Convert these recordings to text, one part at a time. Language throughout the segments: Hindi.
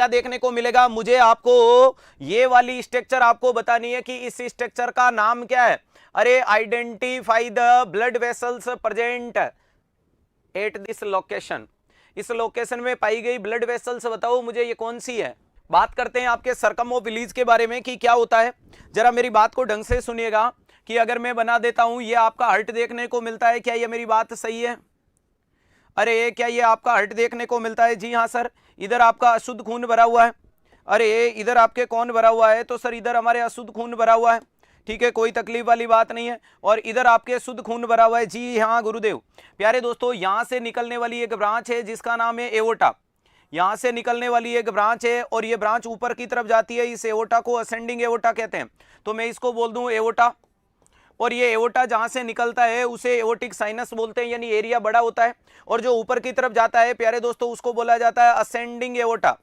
क्या देखने को मिलेगा, मुझे आपको ये वाली स्ट्रक्चर आपको बतानी है कि इस स्ट्रक्चर का नाम क्या है। अरे identify the blood vessels present at this location, इस लोकेशन में पाई गई ब्लड वेसल्स बताओ मुझे ये कौन सी है। बात करते हैं आपके सर्कमओविलीज के बारे में कि क्या होता है। जरा मेरी बात को ढंग से सुनिएगा कि अगर मैं बना देता हूं ये आपका हार्ट देखने को मिलता है, क्या ये मेरी बात सही है? अरे क्या ये आपका हार्ट देखने को मिलता है? जी हाँ सर, इधर आपका अशुद्ध खून भरा हुआ है। अरे इधर आपके कौन भरा हुआ है? तो सर इधर हमारे अशुद्ध खून भरा हुआ है, ठीक है, कोई तकलीफ वाली बात नहीं है। और इधर आपके शुद्ध खून भरा हुआ है। जी हाँ गुरुदेव। प्यारे दोस्तों, यहां से निकलने वाली एक ब्रांच है जिसका नाम है एओर्टा, यहां से निकलने वाली एक ब्रांच है और ये ब्रांच ऊपर की तरफ जाती है। इस एओर्टा को असेंडिंग एओर्टा कहते हैं, तो मैं इसको बोल दूं एओर्टा। और ये एओर्टा जहां से निकलता है उसे एओर्टिक साइनस बोलते हैं, यानी एरिया बड़ा होता है। और जो ऊपर की तरफ जाता है प्यारे दोस्तों उसको बोला जाता है असेंडिंग एओर्टा।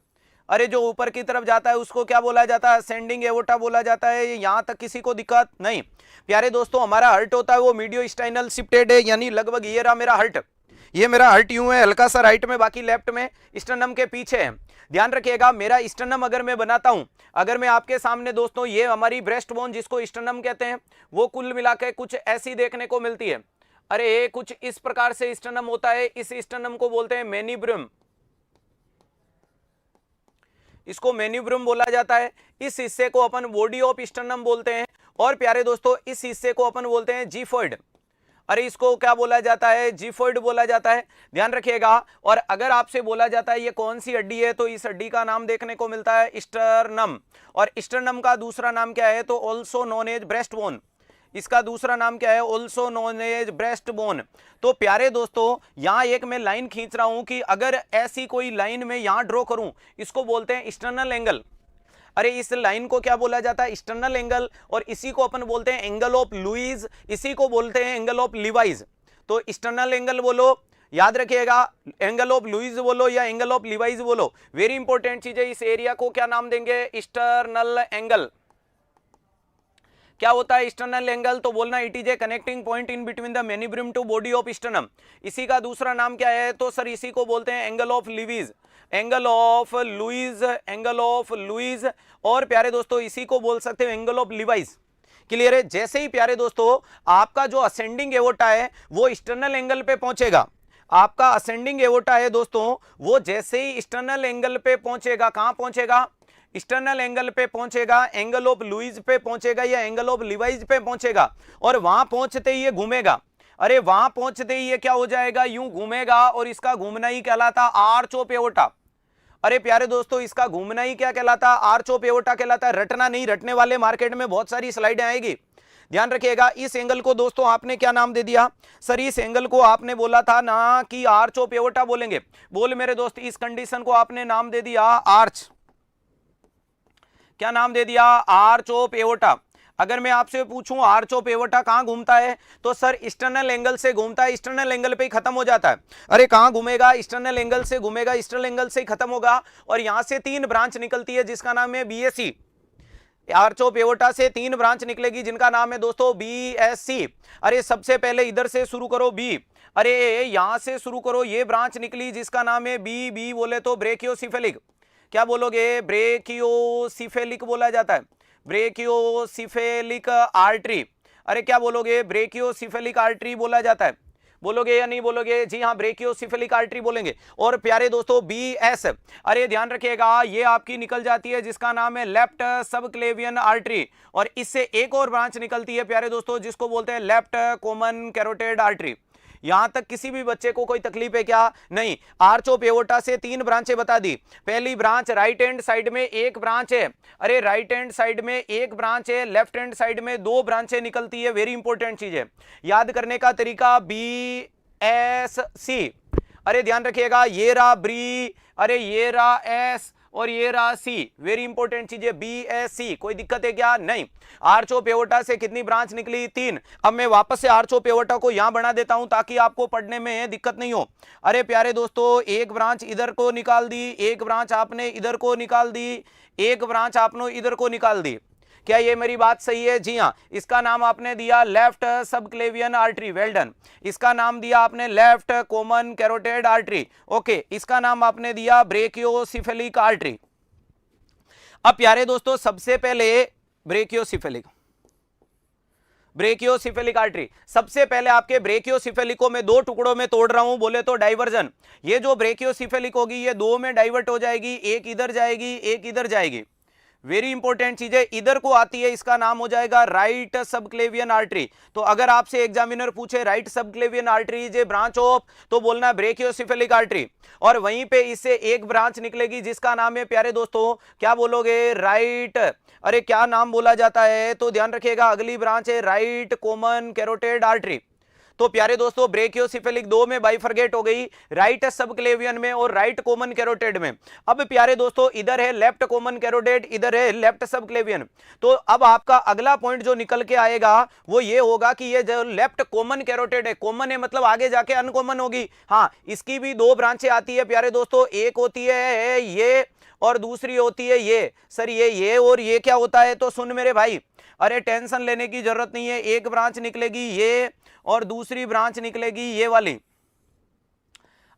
अरे जो ऊपर की तरफ जाता है उसको क्या बोला जाता है? असेंडिंग एओर्टा बोला जाता है। यहां तक किसी को दिक्कत नहीं। प्यारे दोस्तों, हमारा हार्ट होता है वो मीडियो-स्टाइनल शिफ्टेड है, यानी लगभग ये रहा मेरा हार्ट, ये मेरा हार्ट यूं है, हल्का सा राइट में, बाकी लेफ्ट में स्टर्नम के पीछे है। ध्यान रखिएगा, मेरा स्टर्नम अगर मैं बनाता हूं, अगर मैं आपके सामने दोस्तों, ये हमारी ब्रेस्ट बोन जिसको स्टर्नम कहते हैं, वो कुल मिलाकर कुछ ऐसी देखने को मिलती है। अरे कुछ इस प्रकार से स्टर्नम होता है। इस स्टर्नम को बोलते हैं मेनिब्रम, इसको मेन्यूब्रम बोला जाता है। इस हिस्से को अपन बॉडी ऑफ स्टर्नम बोलते हैं। और प्यारे दोस्तों, इस हिस्से को अपन बोलते हैं जीफॉइड। अरे इसको क्या बोला जाता है? जीफॉइड बोला जाता है। ध्यान रखिएगा। और अगर आपसे बोला जाता है ये कौन सी हड्डी है, तो इस हड्डी का नाम देखने को मिलता है स्टर्नम। और स्टर्नम का दूसरा नाम क्या है? तो also known as breast bone. इसका दूसरा नाम क्या है? Also known as breast bone. तो प्यारे दोस्तों, यहां एक मैं लाइन खींच रहा हूं कि अगर ऐसी कोई लाइन में यहां ड्रॉ करूं, इसको बोलते हैं एक्सटर्नल एंगल। अरे इस लाइन को क्या बोला जाता है? External angle. और इसी को अपन बोलते हैं एंगल ऑफ लुईस, इसी को बोलते हैं एंगल ऑफ लिवाइस। तो एक्सटर्नल एंगल बोलो, याद रखिएगा, एंगल ऑफ लुईस बोलो या एंगल ऑफ लिवाइस बोलो, वेरी इंपॉर्टेंट चीज है। इस एरिया को क्या नाम देंगे? External angle. क्या होता है एक्सटर्नल एंगल? तो बोलना it is a connecting point in between the manubrium to body of sternum. इसी का दूसरा नाम क्या है? तो सर इसी को बोलते हैं angle of Louis, angle of Louis, angle of Louis. और प्यारे दोस्तों, इसी को बोल सकते हो एंगल ऑफ लिवाइस। क्लियर है? जैसे ही प्यारे दोस्तों आपका जो असेंडिंग एओर्टा है वो एक्सटर्नल एंगल पे पहुंचेगा, आपका असेंडिंग एओर्टा है दोस्तों, वो जैसे ही एक्सटर्नल एंगल पे पहुंचेगा, कहां पहुंचेगा? एक्सटर्नल एंगल पे पहुंचेगा, एंगल ऑफ लुईस पे पहुंचेगा या एंगल ऑफ लिवाइस पे पहुंचेगा। और वहां पहुंचते ही ये घूमेगा। अरे वहां पहुंचते ही ये क्या हो जाएगा? यूं घूमेगा और इसका घूमना ही कहलाता आर्च ऑफ एओर्टा। अरे प्यारे दोस्तों, इसका घूमना ही क्या कहलाता? आर्च ऑफ एओर्टा कहलाता है। रटना नहीं, रटने वाले मार्केट में बहुत सारी स्लाइडें आएगी। ध्यान रखिएगा। इस एंगल को दोस्तों आपने क्या नाम दे दिया? सर इस एंगल को आपने बोला था ना कि आर्च ऑफ एओर्टा बोलेंगे। बोल मेरे दोस्त, इस कंडीशन को आपने नाम दे दिया आर्च। क्या नाम दे दिया? Arch of aorta. अगर मैं आपसे पूछूं आर्च ऑफ एओर्टा कहां घूमता है, तो सर एक्सटर्नल एंगल से घूमता है, एक्सटर्नल एंगल पे ही खत्म हो जाता है। अरे कहां घूमेगा? एक्सटर्नल एंगल से घूमेगा, एक्सटर्नल एंगल से ही खत्म होगा। और यहां से 3 ब्रांच निकलती है जिसका नाम है बीएससी। आर्च ऑफ एओर्टा से 3 ब्रांच निकलेगी जिनका नाम है दोस्तों बीएससी। अरे सबसे पहले इधर से शुरू करो बी, अरे यहां से शुरू करो, ये ब्रांच निकली जिसका नाम है बी। बी बोले तो ब्रेकियोसिफेलिक। क्या बोलोगे? ब्रेकियोसिफेलिक बोला जाता है, ब्रेकियोसिफेलिक आर्टरी। अरे क्या बोलोगे? ब्रेकियोसिफेलिक आर्टरी बोला जाता है। बोलोगे या नहीं बोलोगे? जी हाँ, ब्रेकियोसिफेलिक आर्टरी बोलेंगे। और प्यारे दोस्तों बीएस, अरे ध्यान रखिएगा, ये आपकी निकल जाती है जिसका नाम है लेफ्ट सबक्लेवियन आर्टरी। और इससे एक और ब्रांच निकलती है प्यारे दोस्तों जिसको बोलते हैं लेफ्ट कॉमन कैरोटेड आर्टरी। यहां तक किसी भी बच्चे को कोई तकलीफ है क्या? नहीं। आर्च ऑफ एओर्टा से 3 ब्रांचें बता दी। पहली ब्रांच राइट हैंड साइड में एक ब्रांच है, अरे राइट हैंड साइड में एक ब्रांच है, लेफ्ट हैंड साइड में 2 ब्रांचें निकलती है। वेरी इंपॉर्टेंट चीज है, याद करने का तरीका BSC। अरे ध्यान रखिएगा, ये रहा ब्री, अरे ये रहा एस और ये रहा सी। वेरी इंपॉर्टेंट चीज है BSC। कोई दिक्कत है क्या? नहीं। आर्च ऑफ एओर्टा से कितनी ब्रांच निकली? 3। अब मैं वापस से आर्च ऑफ एओर्टा को यहां बना देता हूं ताकि आपको पढ़ने में दिक्कत नहीं हो। अरे प्यारे दोस्तों, एक ब्रांच इधर को निकाल दी, एक ब्रांच आपने इधर को निकाल दी, एक ब्रांच आपने इधर को निकाल दी। क्या ये मेरी बात सही है? जी हाँ। इसका नाम आपने दिया left subclavian artery, well done. इसका नाम दिया आपने left common carotid artery, okay. इसका नाम आपने दिया ब्रेकियोसिफेलिक आर्टरी। अब प्यारे दोस्तों सबसे पहले ब्रेकियोसिफेलिक आर्टरी, सबसे पहले आपके ब्रेकियोसिफेलिक को मैं दो टुकड़ों में तोड़ रहा हूं, बोले तो डाइवर्जन। ये जो ब्रेकियोसिफेलिक होगी ये दो में डाइवर्ट हो जाएगी, एक इधर जाएगी एक इधर जाएगी। वेरी इंपॉर्टेंट चीज है, इधर को आती है, इसका नाम हो जाएगा राइट सबक्लेवियन आर्टरी। तो अगर आपसे एग्जामिनर पूछे right subclavian artery is a branch of, तो बोलना ब्रेकियोसिफेलिक आर्टरी। और वहीं पे इससे एक ब्रांच निकलेगी जिसका नाम है प्यारे दोस्तों, क्या बोलोगे, राइट, अरे क्या नाम बोला जाता है, तो ध्यान रखिएगा, अगली ब्रांच है राइट कॉमन कैरोटिड आर्टरी। तो प्यारे दोस्तों ब्रेकियोसिफेलिक दो में बाइफरगेट हो गई, राइट सबक्लेवियन में और राइट कॉमन कैरोटिड में। अब प्यारे दोस्तों इधर है लेफ्ट कॉमन कैरोटिड, इधर है लेफ्ट सबक्लेवियन। तो अब आपका अगला पॉइंट जो निकल के आएगा वो ये होगा कि ये जो लेफ्ट कॉमन कैरोटिड है, कॉमन है मतलब आगे जाके अनकॉमन होगी, हाँ, इसकी भी दो ब्रांचें आती है प्यारे दोस्तों, एक होती है ये और दूसरी होती है ये। सर ये और ये क्या होता है, तो सुन मेरे भाई, अरे टेंशन लेने की जरूरत नहीं है, एक ब्रांच निकलेगी ये और दूसरी ब्रांच निकलेगी ये वाली।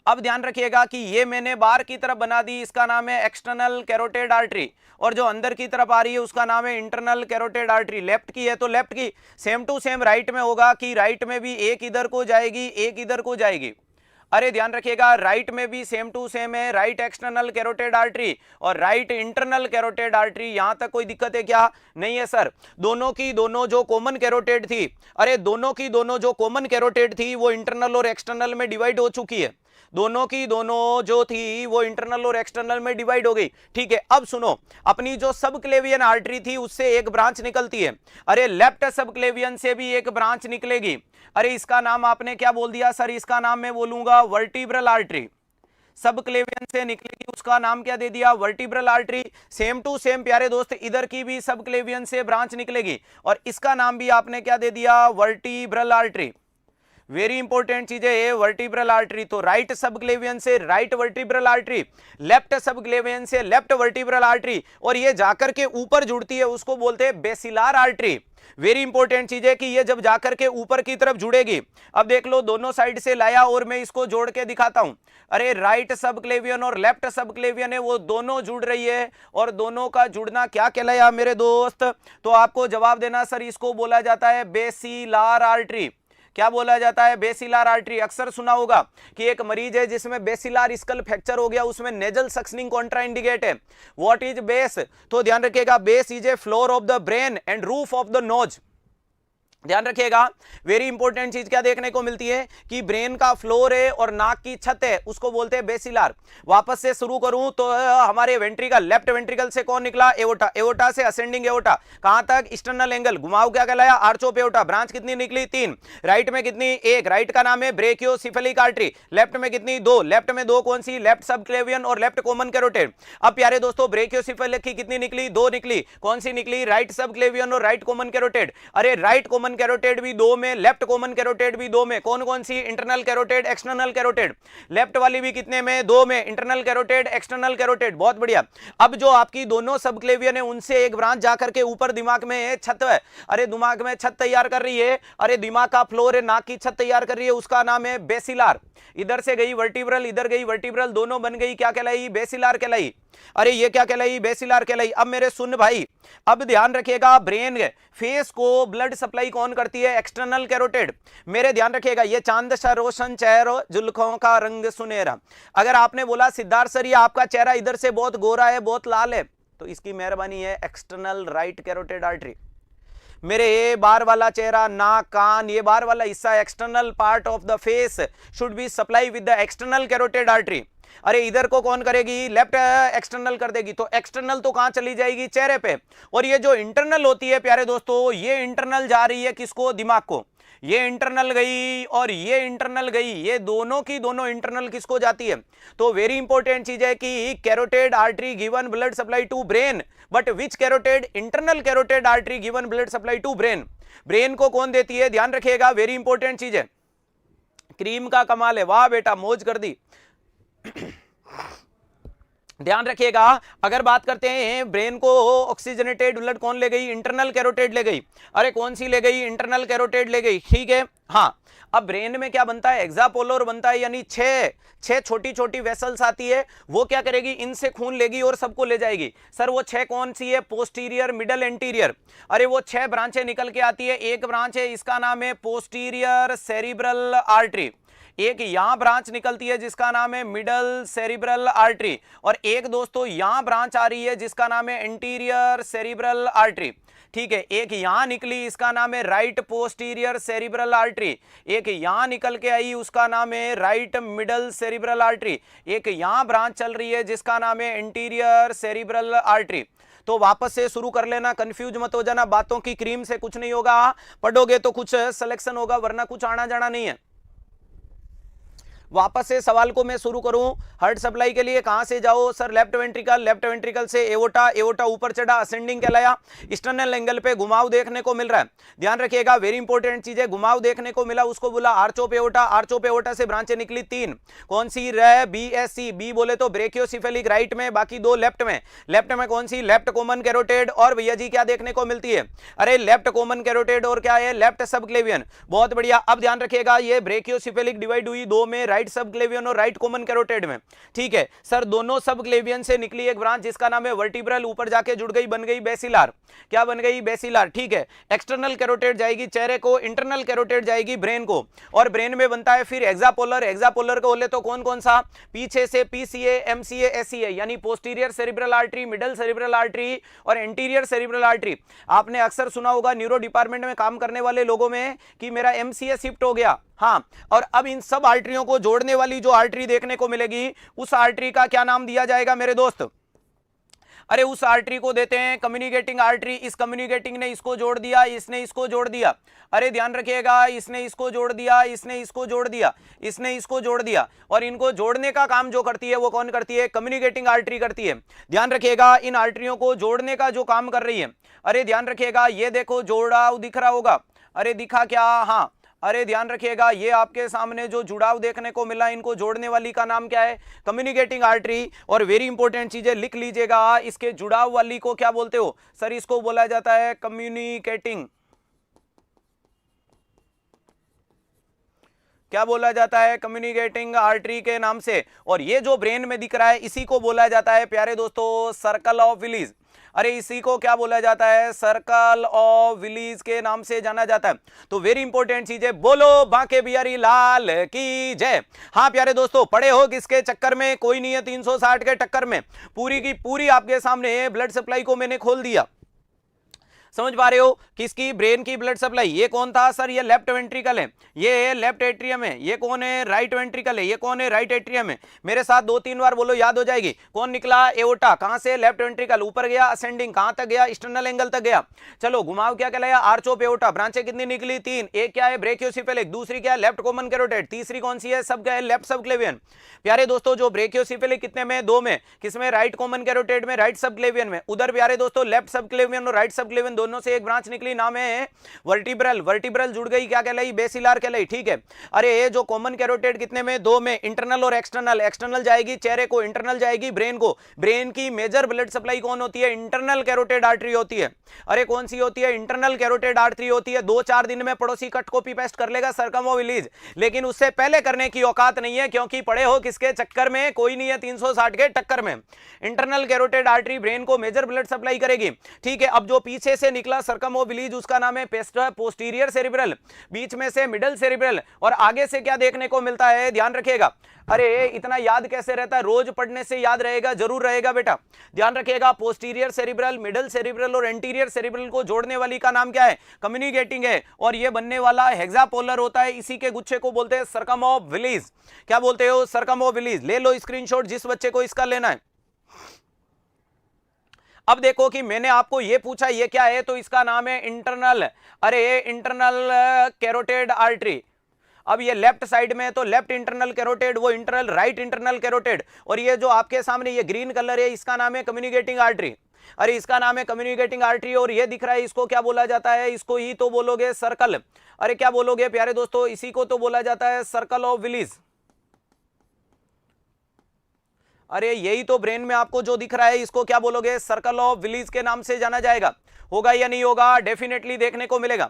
अब ध्यान रखिएगा कि ये मैंने बाहर की तरफ बना दी, इसका नाम है एक्सटर्नल कैरोटिड आर्टरी, और जो अंदर की तरफ आ रही है उसका नाम है इंटरनल कैरोटिड आर्टरी। लेफ्ट की है तो लेफ्ट की, सेम टू सेम राइट में होगा कि राइट में भी एक इधर को जाएगी एक इधर को जाएगी। अरे ध्यान रखिएगा राइट में भी सेम टू सेम है, राइट एक्सटर्नल कैरोटिड आर्टरी और राइट इंटरनल कैरोटिड आर्टरी। यहां तक कोई दिक्कत है क्या, नहीं है सर। दोनों की दोनों जो कॉमन कैरोटिड थी, अरे दोनों की दोनों जो कॉमन कैरोटिड थी वो इंटरनल और एक्सटर्नल में डिवाइड हो चुकी है, दोनों की दोनों जो थी वो इंटरनल और एक्सटर्नल में डिवाइड हो गई, ठीक है। अब सुनो, अपनी जो सबक्लेवियन आर्टरी थी उससे एक ब्रांच निकलती है, अरे लेफ्ट सबक्लेवियन से भी एक ब्रांच निकलेगी, अरे इसका नाम आपने क्या बोल दिया सर, इसका नाम मैं बोलूंगा वर्टिब्रल आर्टरी। सबक्लेवियन से निकलेगी उसका नाम क्या दे दिया, vertebral artery. Same to same प्यारे दोस्त इधर की भी सबक्लेवियन से ब्रांच निकलेगी और इसका नाम भी आपने क्या दे दिया, वर्टिब्रल आर्टरी। वेरी इंपॉर्टेंट चीज है ये वर्टिब्रल आर्टरी। तो राइट सबक्लेवियन से right vertebral artery, left subclavian से लेफ्ट वर्टिब्रल आर्टरी, और ये जाकर के ऊपर जुड़ती है उसको बोलते हैं बेसिलार आर्टरी। वेरी इंपॉर्टेंट चीज है कि ये जब जाकर के ऊपर की तरफ जुड़ेगी, अब देख लो दोनों साइड से लाया और मैं इसको जोड़ के दिखाता हूं, अरे राइट सबक्लेवियन और लेफ्ट सबक्लेवियन है वो दोनों जुड़ रही है, और दोनों का जुड़ना क्या कहलाया मेरे दोस्त, तो आपको जवाब देना सर, इसको बोला जाता है बेसिलार आर्टरी। क्या बोला जाता है, बेसिलार आर्टरी। अक्सर सुना होगा कि एक मरीज है जिसमें बेसिलार स्कल फ्रैक्चर हो गया, उसमें नेजल सक्शनिंग कॉन्ट्राइंडिकेट है। व्हाट इज बेस, तो ध्यान रखिएगा base is a floor of the brain and roof of the nose. ध्यान रखिएगा वेरी इंपॉर्टेंट चीज क्या देखने को मिलती है कि ब्रेन का फ्लोर है और नाक की छत है, उसको बोलते हैं बेसिलार। वापस से शुरू करूं तो हमारे वेंट्रिकल, लेफ्ट वेंट्रिकल से कौन निकला, एओर्टा, एओर्टा से असेंडिंग एओर्टा, कहां तक, एक्सटर्नल एंगल, घुमाव क्या कहलाया, आर्च ऑफ एओर्टा। ब्रांच कितनी निकली, 3, राइट में कितनी, 1, राइट का नाम है ब्रेकियोसिफेलिक आर्टरी। लेफ्ट में कितनी, 2, लेफ्ट में 2 कौन सी, लेफ्ट सबक्लेवियन और लेफ्ट कॉमन कैरोटिड। अब प्यारे दोस्तों ब्रेकियोसिफेलिक की कितनी निकली, 2 निकली, कौन सी निकली, राइट सबक्लेवियन और राइट कॉमन कैरोटिड। अरे राइट कॉमन कैरोटिड भी 2 में, लेफ्ट कॉमन कैरोटिड भी 2 में, कौन कौन सी, internal carotid, external carotid. Left वाली भी कितने में, 2 में, इंटरनल कैरोटिड, एक्सटर्नल कैरोटिड। बहुत बढ़िया। अब जो आपकी दोनों सबक्लेवियन है उनसे एक ब्रांच जाकर के ऊपर दिमाग में छत है, अरे दिमाग में छत तैयार कर रही है, अरे दिमाग का फ्लोर है, नाक की छत तैयार कर रही है, उसका नाम है बेसिलार। इधर से गई वर्टिब्रल, इधर गई वर्टिब्रल, दोनों बन गई क्या कहलाई, बेसिलार कहलाई। अरे ये क्या कहलाई, बेसिलार कहलाई। अब मेरे सुन भाई, अब ध्यान रखिएगा ब्रेन फेस को ब्लड सप्लाई कौन करती है, एक्सटर्नल कैरोटिड। मेरे ध्यान रखिएगा ये चांद सा रोशन चेहरा, जुल्फों का रंग सुनहरा। अगर आपने बोला सिद्धार्थ सर ये आपका चेहरा इधर से बहुत गोरा है, बहुत लाल है, तो इसकी मेहरबानी है एक्सटर्नल राइट कैरोटिड आर्टरी। मेरे ये बार वाला चेहरा, नाक, कान, ये बार वाला हिस्सा, external part of the face should be supply with the external carotid artery. अरे इधर को कौन करेगी, लेफ्ट एक्सटर्नल कर देगी, तो एक्सटर्नल तो कहां चली जाएगी, चेहरे पे। और ये जो इंटरनल होती है प्यारे दोस्तों, ये इंटरनल जा रही है किसको, दिमाग को। ये इंटरनल गई और ये इंटरनल गई, ये दोनों की दोनों इंटरनल किसको जाती है। तो वेरी इंपॉर्टेंट चीज है कि carotid artery given blood supply to brain, but which carotid, internal carotid artery given blood supply to brain. Brain को कौन देती है, ध्यान रखिएगा वेरी इंपॉर्टेंट चीज है। क्रीम का कमाल है, वाह बेटा मौज कर दी। ध्यान रखिएगा, अगर बात करते हैं ब्रेन को ऑक्सीजनेटेड ब्लड कौन ले गई, इंटरनल कैरोटेड ले गई। अरे कौन सी ले गई, इंटरनल कैरोटेड ले गई, ठीक है। हाँ, अब ब्रेन में क्या बनता है, एक्सापोलर बनता है, यानी छह छोटी छोटी वेसल्स आती है, वो क्या करेगी, इनसे खून लेगी और सबको ले जाएगी। सर वो छह कौन सी है, पोस्टीरियर, मिडल, एंटीरियर। अरे वो छह ब्रांचें निकल के आती है, एक ब्रांच है इसका नाम है पोस्टीरियर सेरिब्रल आर्टरी, एक यहां ब्रांच निकलती है जिसका नाम है मिडल सेरिब्रल आर्टरी, और एक दोस्तों यहां ब्रांच आ रही है जिसका नाम है एंटीरियर सेरिब्रल आर्टरी, ठीक है। एक यहां निकली, इसका नाम है राइट पोस्टीरियर सेरिब्रल आर्टरी, एक यहां निकल के आई, उसका नाम है राइट मिडल सेरिब्रल आर्टरी, एक यहां ब्रांच चल रही है जिसका नाम है एंटीरियर सेरिब्रल आर्टरी। तो वापस से शुरू कर लेना, कंफ्यूज मत हो जाना, बातों की क्रीम से कुछ नहीं होगा, पढ़ोगे तो कुछ सिलेक्शन होगा वरना कुछ आना जाना नहीं है। वापस से सवाल को मैं शुरू करूं, हार्ट सप्लाई के लिए कहां से जाओ sir, left ventricle, left ventricle से एओर्टा, एओर्टा ऊपर चढ़ा, असेंडिंग कहलाया, एक्सटर्नल एंगल पे घुमाव देखने को मिल रहा है। ध्यान रखिएगा, वेरी इंपॉर्टेंट चीज है, घुमाव देखने को मिला, उसको बोला arch of aorta, arch of aorta से ब्रांचें निकली तीन, कौन सी, रे बी एस सी, बी बोले तो ब्रेकियोसिफेलिक राइट में, बाकी दो लेफ्ट में। लेफ्ट में कौन सी, लेफ्ट कॉमन कैरोटेड, और भैया जी क्या देखने को मिलती है, अरे लेफ्ट कॉमन कैरोटेड और क्या है, लेफ्ट सबक्लेवियन, बहुत बढ़िया। अब ध्यान रखिएगा, ये ब्रेकियोसिफेलिक डिवाइड हुई दो में, राइट सबक्लेवियन और राइट कॉमन कैरोटेड में, ठीक है सर। दोनों सबक्लेवियन से निकली एक ब्रांच जिसका नाम है वर्टिब्रल, ऊपर जाके जुड़ गई, बन गई बेसिलार, क्या बन गई, बेसिलार, ठीक है। एक्सटर्नल कैरोटेड जाएगी चेहरे को, इंटरनल कैरोटेड जाएगी ब्रेन को, और ब्रेन में बनता है फिर एक्सापोलर, एक्सापोलर को बोले तो कौन कौन सा, पीछे से पीसीए, एमसीए, एससीए, यानी posterior cerebral artery, middle cerebral artery और एंटीरियर सेरिब्रल आर्टरी। आपने अक्सर सुना होगा न्यूरो डिपार्टमेंट में काम करने वाले लोगों में कि मेरा एमसीए शिफ्ट हो गया, हाँ, और अब इन सब आर्टरियों को जोड़ने वाली जो आर्टरी देखने को मिलेगी, उस आर्टरी का क्या नाम दिया जाएगा मेरे दोस्त, अरे उस आर्टरी को देते हैं कम्युनिकेटिंग आर्टरी। इस कम्युनिकेटिंग ने इसको जोड़ दिया, इसने इसको जोड़ दिया, अरे ध्यान रखिएगा, इसने इसको जोड़ दिया, इसने इसको जोड़ दिया, इसने इसको जोड़ दिया, और इनको जोड़ने का काम जो करती है वो कौन करती है, कम्युनिकेटिंग आर्टरी करती है। ध्यान रखिएगा, इन आर्टरियों को जोड़ने का जो काम कर रही है, अरे ध्यान रखिएगा, ये देखो जोड़ाव दिख रहा होगा, अरे दिखा क्या, हाँ, अरे ध्यान रखिएगा, ये आपके सामने जो जुड़ाव देखने को मिला, इनको जोड़ने वाली का नाम क्या है, कम्युनिकेटिंग आर्टरी। और वेरी इंपॉर्टेंट चीजें लिख लीजिएगा, इसके जुड़ाव वाली को क्या बोलते हो सर, इसको बोला जाता है कम्युनिकेटिंग, क्या बोला जाता है, कम्युनिकेटिंग आर्टरी के नाम से। और ये जो ब्रेन में दिख रहा है इसी को बोला जाता है प्यारे दोस्तों सर्कल ऑफ विलीज, अरे इसी को क्या बोला जाता है, सर्कल ऑफ विलीज के नाम से जाना जाता है। तो वेरी इंपॉर्टेंट चीज है, बोलो बांके बिहारी लाल की जय। हाँ प्यारे दोस्तों, पड़े हो किसके चक्कर में, कोई नहीं है 360 के टक्कर में, पूरी की पूरी आपके सामने ब्लड सप्लाई को मैंने खोल दिया, समझ पा रहे हो, किसकी, ब्रेन की ब्लड सप्लाई। ये कौन था सर, ये लेफ्ट वेंट्रिकल है, ये लेफ्ट एट्रियम है, ये कौन है, राइट वेंट्रिकल है, ये कौन है, राइट एट्रियम है। मेरे साथ दो तीन बार बोलो, याद हो जाएगी। कौन निकला, एओर्टा, कहां से, लेफ्ट वेंट्रिकल, ऊपर गया, असेंडिंग, कहां तक गया, एक्सटर्नल एंगल तक गया। चलो घुमाव क्या कहलाया, आर्च ऑफ एओर्टा, ब्रांचें कितनी निकली, तीन, एक क्या है ब्रेकियोसिफेलिक, दूसरी क्या है लेफ्ट कॉमन कैरोटेड, तीसरी कौन सी है, सब क्या है, लेफ्ट सबक्लेवियन। प्यारे दोस्तों, जो ब्रेकियोसिफेलिक कितने में, दो में, किसमें, राइट कॉमन कैरोटेड में, राइट सबक्लेवियन में। उधर प्यारे दोस्तों लेफ्ट सबक्लेवियन और राइट सबक्लेवियन दोनों से एक ब्रांच निकली, नाम है वर्टिब्रल, वर्टिब्रल जुड़ गई, क्या कहलाई, बेसिलार कहलाई, ठीक है। अरे ये जो कॉमन कैरोटेड कितने में, दो में, इंटरनल और एक्सटर्नल, एक्सटर्नल जाएगी चेहरे को, इंटरनल जाएगी ब्रेन को। ब्रेन की मेजर ब्लड सप्लाई कौन होती है, इंटरनल कैरोटेड आर्टरी होती है। अरे कौन सी होती है, इंटरनल कैरोटेड आर्टरी होती है। 2-4 दिन में पड़ोसी कट कॉपी पेस्ट कर लेगा सर्कमोविलीज, लेकिन उससे पहले करने की औकात नहीं है, क्योंकि पड़े हो किसके चक्कर में, कोई नहीं है 360 के टक्कर में। इंटरनल कैरोटेड आर्टरी ब्रेन को मेजर ब्लड सप्लाई करेगी, ठीक है। अब जो पीछे से निकला सर्कमोविलीज, उसका नाम है पोस्टीरियर सेरिब्रल, बीच में से मिडल सेरिब्रल, और आगे से क्या देखने को मिलता है, ध्यान रखिएगा। अरे इतना याद कैसे रहता है, रोज पढ़ने से याद रहेगा, जरूर रहेगा बेटा, ध्यान रखिएगा। पोस्टीरियर सेरिब्रल, मिडल सेरिब्रल और एंटीरियर सेरिब्रल को जोड़ने वाली का नाम क्या है, कम्युनिकेटिंग है, और ये बनने वाला हेक्सापोलर होता है, इसी के गुच्छे को बोलते हैं सर्कम ऑफ विलीज। क्या बोलते हो, सर्कम ऑफ विलीज। ले लो स्क्रीनशॉट जिस बच्चे को इसका लेना है। अब देखो कि मैंने आपको ये पूछा ये क्या है, तो इसका नाम है इंटरनल, अरे इंटरनल कैरोटेड आर्टरी। अब ये लेफ्ट साइड में है तो लेफ्ट इंटरनल कैरोटेड, वो इंटरनल राइट इंटरनल कैरोटेड, और ये जो आपके सामने ये ग्रीन कलर है इसका नाम है कम्युनिकेटिंग आर्टरी। अरे इसका नाम है कम्युनिकेटिंग आर्टरी, और ये दिख रहा है इसको क्या बोला जाता है, इसको ही तो बोलोगे सर्कल, अरे क्या बोलोगे प्यारे दोस्तों, इसी को तो बोला जाता है सर्कल ऑफ विलीज। अरे यही तो ब्रेन में आपको जो दिख रहा है, इसको क्या बोलोगे? सर्कल ऑफ विलीज के नाम से जाना जाएगा। होगा या नहीं होगा? डेफिनेटली देखने को मिलेगा।